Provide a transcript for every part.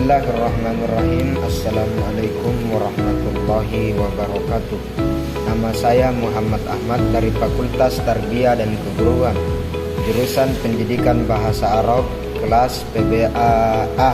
Bismillahirrahmanirrahim. Assalamualaikum warahmatullahi wabarakatuh. Nama saya Muhammad Ahmad dari Fakultas Tarbiyah dan Keguruan, jurusan Pendidikan Bahasa Arab, kelas PBA.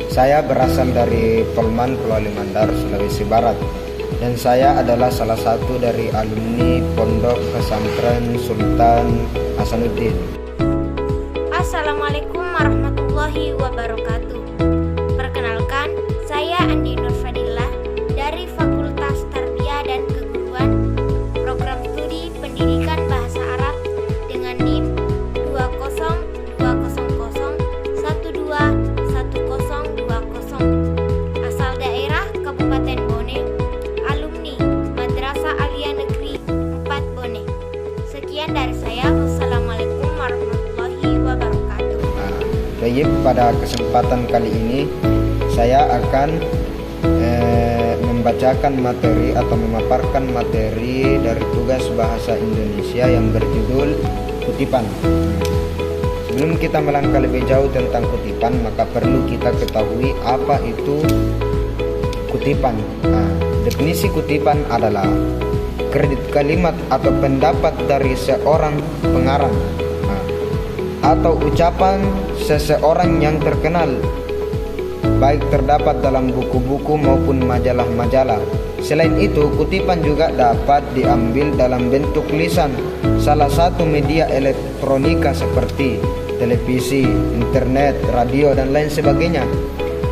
Saya berasal dari Polman, Pulau Limandar, Sulawesi Barat, dan saya adalah salah satu dari alumni Pondok Pesantren Sultan Hasanuddin. Assalamualaikum warahmatullahi wabarakatuh. Perkenalkan, saya Andi Nur Fadillah dari Fakultas Tarbiyah dan Keguruan, program studi Pendidikan Bahasa Arab dengan NIM 20200121020, asal daerah Kabupaten Bone, alumni Madrasah Aliyah Negeri 4 Bone. Sekian dari saya. Wassalamualaikum warahmatullahi wabarakatuh. Baik, pada kesempatan kali ini saya akan membacakan materi atau memaparkan materi dari tugas bahasa Indonesia yang berjudul kutipan. Sebelum kita melangkah lebih jauh tentang kutipan, maka perlu kita ketahui apa itu kutipan. Definisi kutipan adalah kredit kalimat atau pendapat dari seorang pengarang atau ucapan seseorang yang terkenal, baik terdapat dalam buku-buku maupun majalah-majalah. Selain itu, kutipan juga dapat diambil dalam bentuk lisan, salah satu media elektronika seperti televisi, internet, radio, dan lain sebagainya.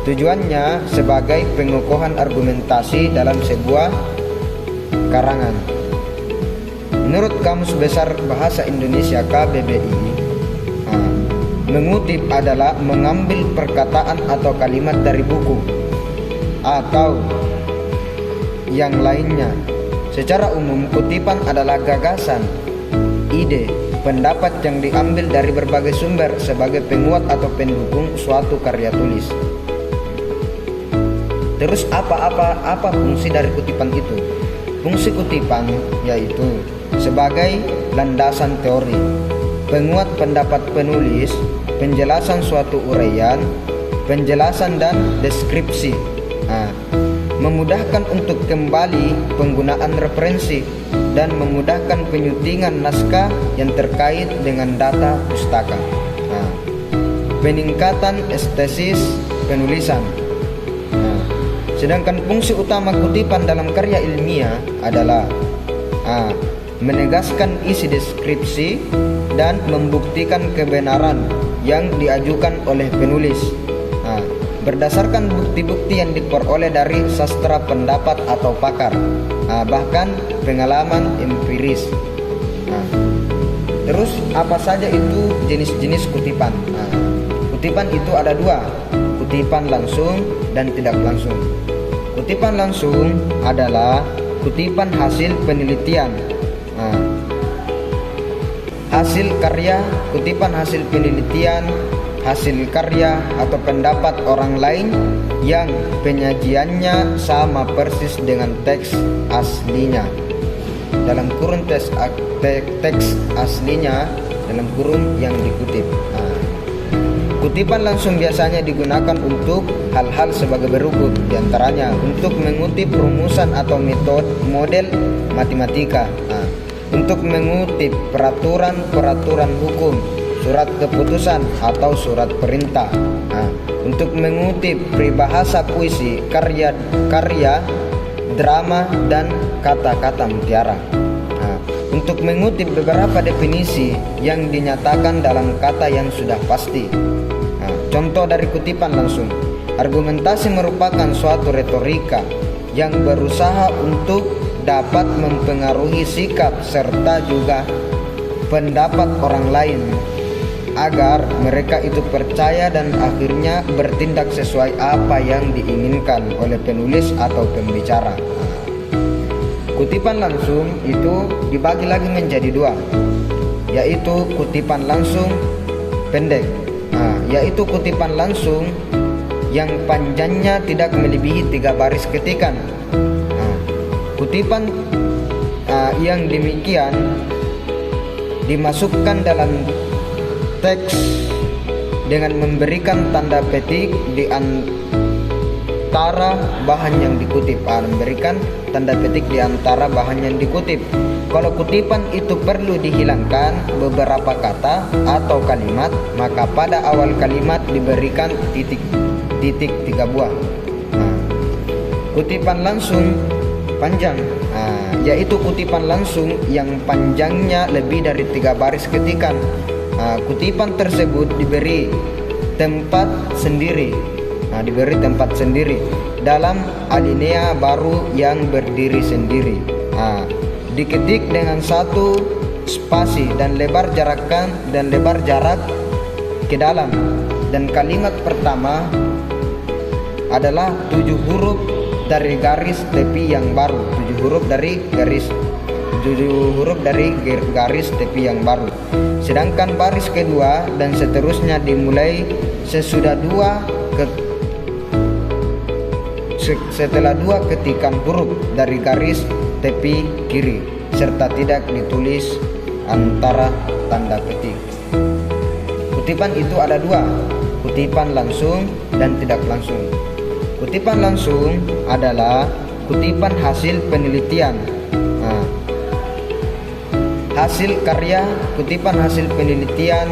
Tujuannya sebagai pengukuhan argumentasi dalam sebuah karangan. Menurut Kamus Besar Bahasa Indonesia KBBI, mengutip adalah mengambil perkataan atau kalimat dari buku atau yang lainnya. Secara umum, kutipan adalah gagasan, ide, pendapat yang diambil dari berbagai sumber sebagai penguat atau pendukung suatu karya tulis. Terus apa fungsi dari kutipan itu? Fungsi kutipan yaitu sebagai landasan teori, penguat pendapat penulis, penjelasan suatu uraian, penjelasan dan deskripsi, memudahkan untuk kembali penggunaan referensi, dan memudahkan penyutingan naskah yang terkait dengan data pustaka, peningkatan estetis penulisan. Sedangkan fungsi utama kutipan dalam karya ilmiah adalah menegaskan isi deskripsi dan membuktikan kebenaran yang diajukan oleh penulis, berdasarkan bukti-bukti yang diperoleh dari sastra pendapat atau pakar, bahkan pengalaman empiris. Terus apa saja itu jenis-jenis kutipan? Kutipan itu ada dua, kutipan langsung dan tidak langsung. Kutipan langsung adalah kutipan hasil penelitian, hasil karya, kutipan hasil penelitian, hasil karya atau pendapat orang lain yang penyajiannya sama persis dengan teks aslinya, dalam kurung teks aslinya, dalam kurung yang dikutip. Kutipan langsung biasanya digunakan untuk hal-hal sebagai berikut, diantaranya untuk mengutip rumusan atau model matematika, untuk mengutip peraturan hukum, surat keputusan atau surat perintah, untuk mengutip peribahasa puisi, karya drama, dan kata-kata mutiara, untuk mengutip beberapa definisi yang dinyatakan dalam kata yang sudah pasti. Contoh dari kutipan langsung: argumentasi merupakan suatu retorika yang berusaha untuk dapat mempengaruhi sikap serta juga pendapat orang lain agar mereka itu percaya dan akhirnya bertindak sesuai apa yang diinginkan oleh penulis atau pembicara. Kutipan langsung itu dibagi lagi menjadi dua, yaitu kutipan langsung pendek, yaitu kutipan langsung yang panjangnya tidak melebihi 3 baris ketikan. Kutipan yang demikian dimasukkan dalam teks dengan memberikan tanda petik di antara bahan yang dikutip. Memberikan tanda petik di antara bahan yang dikutip. Kalau kutipan itu perlu dihilangkan beberapa kata atau kalimat, maka pada awal kalimat diberikan titik 3 buah. Kutipan langsung panjang, yaitu kutipan langsung yang panjangnya lebih dari 3 baris ketikan. Kutipan tersebut diberi tempat sendiri, dalam alinea baru yang berdiri sendiri. Diketik dengan 1 spasi dan lebar jarak ke dalam, dan kalimat pertama adalah 7 huruf dari garis tepi yang baru, 7 huruf dari garis tepi yang baru. Sedangkan baris kedua dan seterusnya dimulai setelah 2 ketikan huruf dari garis tepi kiri, serta tidak ditulis antara tanda petik. Kutipan itu ada 2, kutipan langsung dan tidak langsung. Kutipan langsung adalah kutipan hasil penelitian, hasil karya, kutipan hasil penelitian,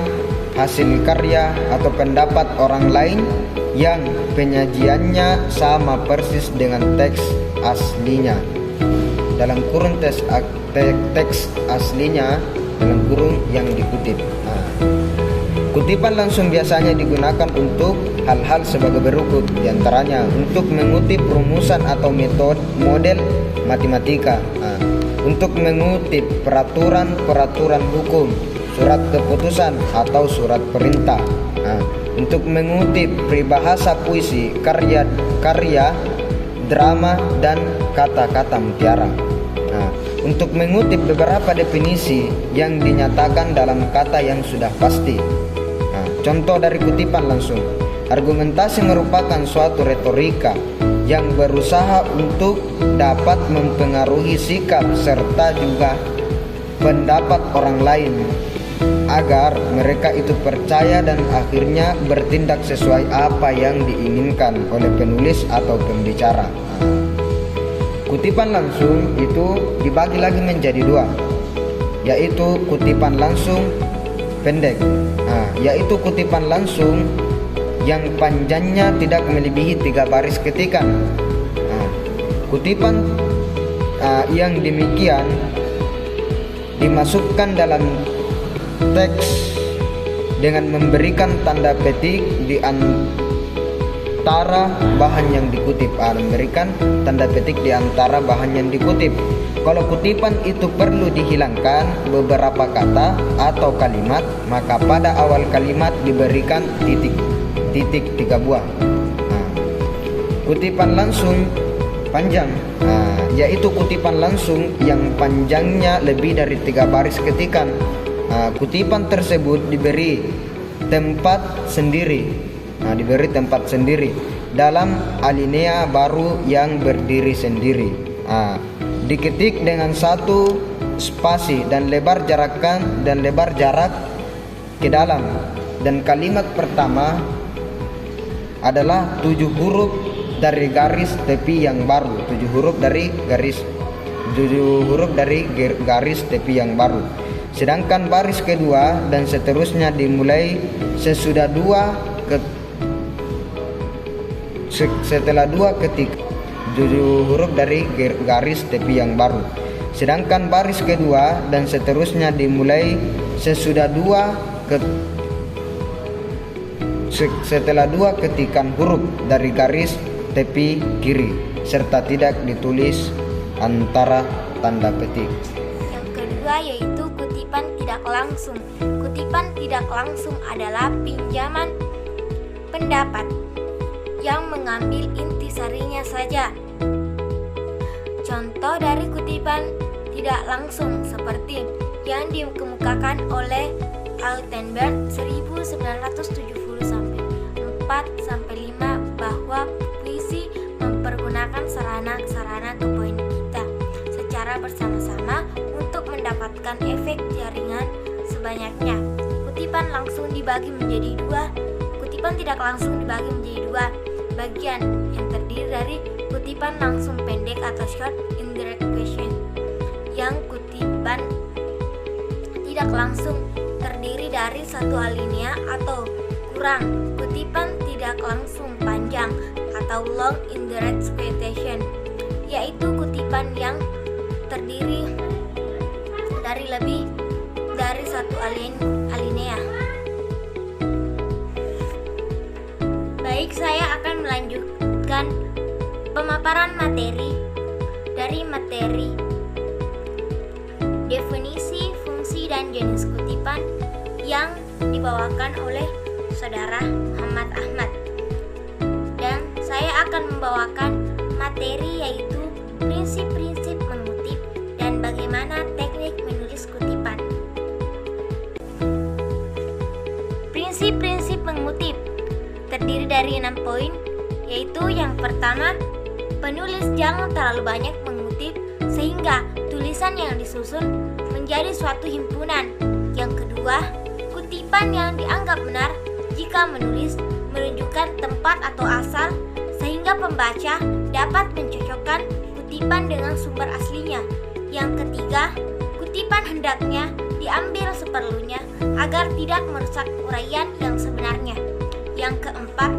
hasil karya atau pendapat orang lain yang penyajiannya sama persis dengan teks aslinya. Dalam kurung teks aslinya, dalam kurung yang dikutip. Kutipan langsung biasanya digunakan untuk hal-hal sebagai berikut, diantaranya untuk mengutip rumusan atau model matematika, untuk mengutip peraturan hukum, surat keputusan atau surat perintah, untuk mengutip peribahasa puisi, karya drama dan kata-kata mutiara, untuk mengutip beberapa definisi yang dinyatakan dalam kata yang sudah pasti. Contoh dari kutipan langsung: argumentasi merupakan suatu retorika yang berusaha untuk dapat mempengaruhi sikap serta juga pendapat orang lain agar mereka itu percaya dan akhirnya bertindak sesuai apa yang diinginkan oleh penulis atau pembicara. Kutipan langsung itu dibagi lagi menjadi 2, yaitu kutipan langsung pendek, yaitu kutipan langsung yang panjangnya tidak melebihi 3 baris ketikan. Kutipan yang demikian dimasukkan dalam teks dengan memberikan tanda petik di antara bahan yang dikutip. Memberikan tanda petik di antara bahan yang dikutip. Kalau kutipan itu perlu dihilangkan beberapa kata atau kalimat, maka pada awal kalimat diberikan titik 3 buah. Kutipan langsung panjang, yaitu kutipan langsung yang panjangnya lebih dari 3 baris ketikan. Kutipan tersebut diberi tempat sendiri, dalam alinea baru yang berdiri sendiri. Diketik dengan 1 spasi dan lebar jarak ke dalam, dan kalimat pertama adalah 7 huruf dari garis tepi yang baru, 7 huruf dari garis tepi yang baru. Sedangkan baris kedua dan seterusnya dimulai setelah 2 ketik 7 huruf dari garis tepi yang baru. Sedangkan baris kedua dan seterusnya dimulai setelah 2 ketikan huruf dari garis tepi kiri, serta tidak ditulis antara tanda petik. Yang kedua yaitu kutipan tidak langsung. Kutipan tidak langsung adalah pinjaman pendapat yang mengambil intisarinya saja. Contoh dari kutipan tidak langsung seperti yang dikemukakan oleh Altenberg 1970-4-5 bahwa puisi mempergunakan sarana kognitif secara bersama-sama untuk mendapatkan efek jaringan sebanyaknya. Kutipan langsung dibagi menjadi 2, kutipan tidak langsung dibagi menjadi dua bagian yang terdiri dari kutipan langsung pendek atau short indirect question. Yang kutipan tidak langsung terdiri dari satu alinea atau kurang, kutipan tidak langsung panjang atau long indirect quotation, yaitu kutipan yang terdiri dari lebih dari satu alinea. Baik, saya akan melanjutkan pemaparan materi dari materi definisi, fungsi, dan jenis kutipan yang dibawakan oleh Saudara Muhammad Ahmad. Dan saya akan membawakan materi yaitu prinsip-prinsip mengutip dan bagaimana teknik menulis kutipan. Prinsip-prinsip mengutip terdiri dari 6 poin, yaitu yang pertama, penulis jangan terlalu banyak mengutip sehingga tulisan yang disusun menjadi suatu himpunan. Yang kedua, kutipan yang dianggap benar jika menulis menunjukkan tempat atau asal sehingga pembaca dapat mencocokkan kutipan dengan sumber aslinya. Yang ketiga, kutipan hendaknya diambil seperlunya agar tidak merusak uraian yang sebenarnya. Yang keempat,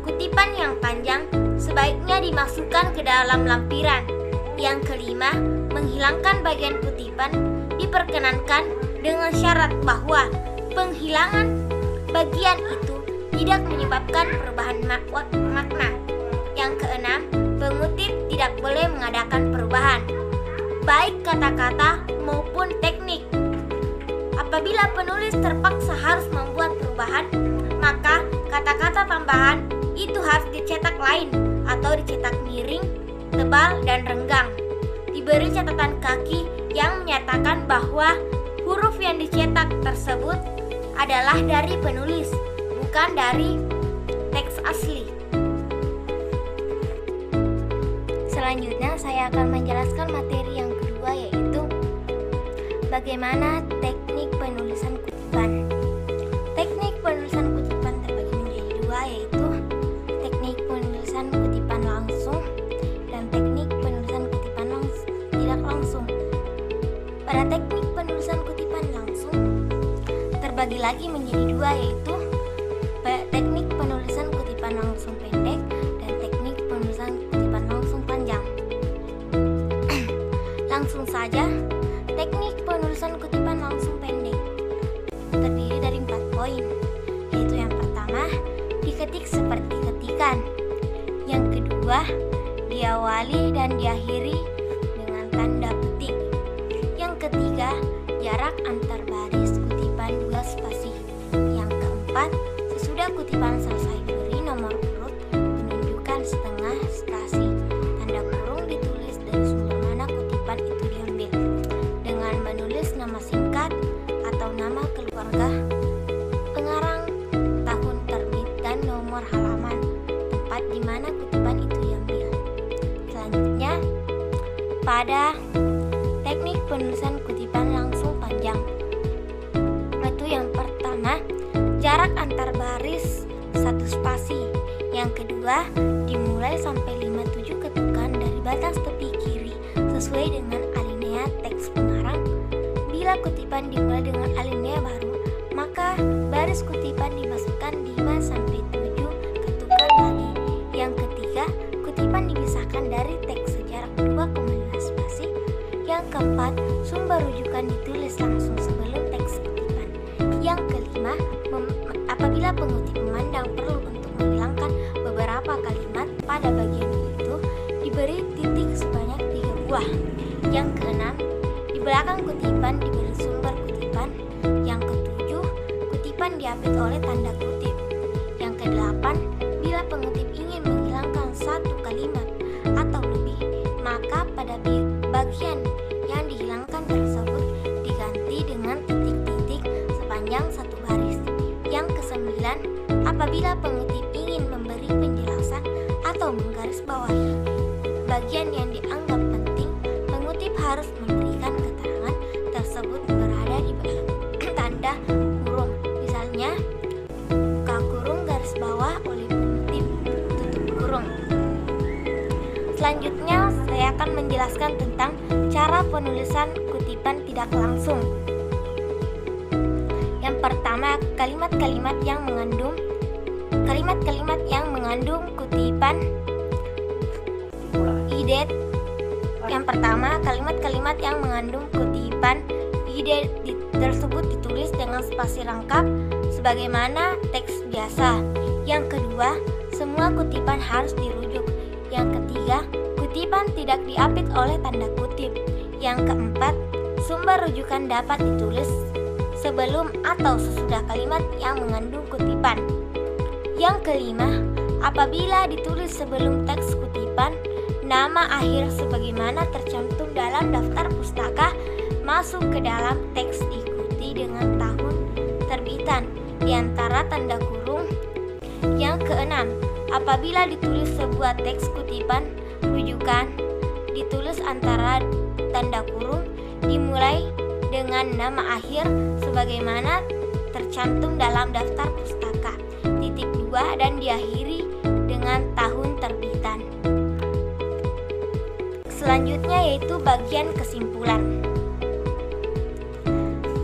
kutipan yang panjang sebaiknya dimasukkan ke dalam lampiran. Yang kelima, menghilangkan bagian kutipan diperkenankan dengan syarat bahwa penghilangan bagian itu tidak menyebabkan perubahan makna. Yang keenam, pengutip tidak boleh mengadakan perubahan, baik kata-kata maupun teknik. Apabila penulis terpaksa harus membuat perubahan, maka kata-kata tambahan itu harus dicetak lain atau dicetak miring, tebal, dan renggang. Diberi catatan kaki yang menyatakan bahwa huruf yang dicetak tersebut adalah dari penulis, bukan dari teks asli. Selanjutnya saya akan menjelaskan materi yang kedua, yaitu bagaimana teknik penulisan kutipan. Teknik penulisan kutipan terbagi menjadi dua, yaitu teknik penulisan kutipan langsung dan teknik penulisan kutipan tidak langsung. Pada teknik penulisan kutipan langsung terbagi lagi menjadi dua, yaitu teknik penulisan kutipan langsung pendek dan teknik penulisan kutipan langsung panjang. Langsung saja, teknik penulisan kutipan langsung pendek terdiri dari 4 poin, yaitu yang pertama, diketik seperti ketikan. Yang kedua, diawali dan diakhiri dengan tanda petik. Yang ketiga, jarak antar baris kutipan 2 spasi. Yang keempat, sesudah kutipan selesai beri nomor urut menunjukkan setengah spasi. Tanda kurung ditulis dari sumber mana kutipan itu diambil dengan menulis nama singkat atau nama keluarga, pengarang, tahun terbit, dan nomor halaman tempat di mana kutipan itu diambil. Selanjutnya, pada teknik penulisan kutipan langsung panjang, yaitu yang pertama, jarak antar baris 1 spasi. Yang kedua, dimulai sampai 57 ketukan dari batas tepi kiri sesuai dengan alinea teks pengarang. Bila kutipan dimulai dengan alinea baru, maka baris kutipan dimasukkan 5 sampai 7 ketukan lagi. Yang ketiga, kutipan dipisahkan dari teks sejarak 2,5 spasi. Yang keempat, sumber rujukan ditulis langsung sebelum teks kutipan. Yang kelima, apabila pengutip memandang perlu untuk menghilangkan beberapa kalimat pada bagian itu, diberi titik sebanyak 3 buah. Yang keenam, di belakang kutipan diberi sumber kutipan. Yang ketujuh, kutipan diapit oleh tanda kutip. Yang kedelapan, bila pengutip ingin menghilangkan satu kalimat atau lebih, maka pada bagian yang dihilangkan tersebut diganti dengan titik-titik sepanjang 1 baris. Yang kesembilan, apabila pengutip ingin memberi penjelasan atau menggarisbawahi bagian yang dianggap penting, pengutip harus memberikan keterangan tersebut berada di tanda kurung. Misalnya, buka kurung garis bawah menjelaskan tentang cara penulisan kutipan tidak langsung. Yang pertama, kalimat-kalimat yang mengandung kutipan ide. Yang pertama, kalimat-kalimat yang mengandung kutipan ide tersebut ditulis dengan spasi lengkap sebagaimana teks biasa. Yang kedua, semua kutipan harus dirujuk. Yang ketiga, kutipan tidak diapit oleh tanda kutip. Yang keempat, sumber rujukan dapat ditulis sebelum atau sesudah kalimat yang mengandung kutipan. Yang kelima, apabila ditulis sebelum teks kutipan, nama akhir sebagaimana tercantum dalam daftar pustaka masuk ke dalam teks diikuti dengan tahun terbitan di antara tanda kurung. Yang keenam, apabila ditulis sebuah teks kutipan rujukan ditulis antara tanda kurung dimulai dengan nama akhir sebagaimana tercantum dalam daftar pustaka, titik 2 dan diakhiri dengan tahun terbitan. Selanjutnya yaitu bagian kesimpulan.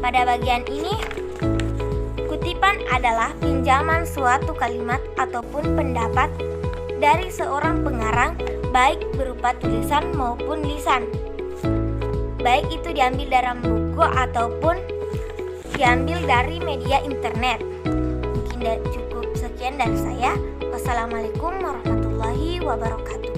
Pada bagian ini, kutipan adalah pinjaman suatu kalimat ataupun pendapat dari seorang pengarang, baik berupa tulisan maupun lisan. Baik itu diambil dalam buku ataupun diambil dari media internet. Mungkin cukup sekian dari saya. Wassalamualaikum warahmatullahi wabarakatuh.